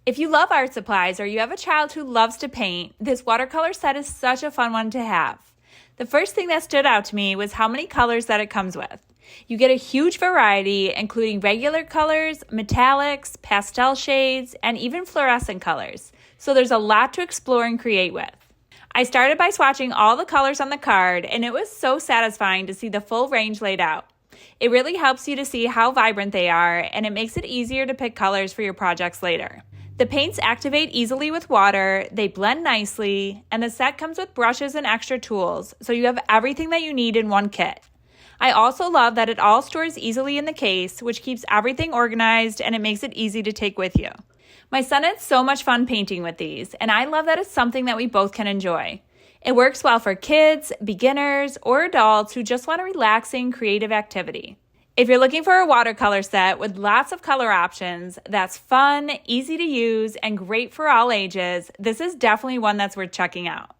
If you love art supplies or you have a child who loves to paint, this watercolor set is such a fun one to have. The first thing that stood out to me was how many colors that it comes with. You get a huge variety, including regular colors, metallics, pastel shades, and even fluorescent colors. So there's a lot to explore and create with. I started by swatching all the colors on the card, and it was so satisfying to see the full range laid out. It really helps you to see how vibrant they are, and it makes it easier to pick colors for your projects later. The paints activate easily with water, they blend nicely, and the set comes with brushes and extra tools, so you have everything that you need in one kit. I also love that it all stores easily in the case, which keeps everything organized and it makes it easy to take with you. My son had so much fun painting with these, and I love that it's something that we both can enjoy. It works well for kids, beginners, or adults who just want a relaxing, creative activity. If you're looking for a watercolor set with lots of color options that's fun, easy to use, and great for all ages, this is definitely one that's worth checking out.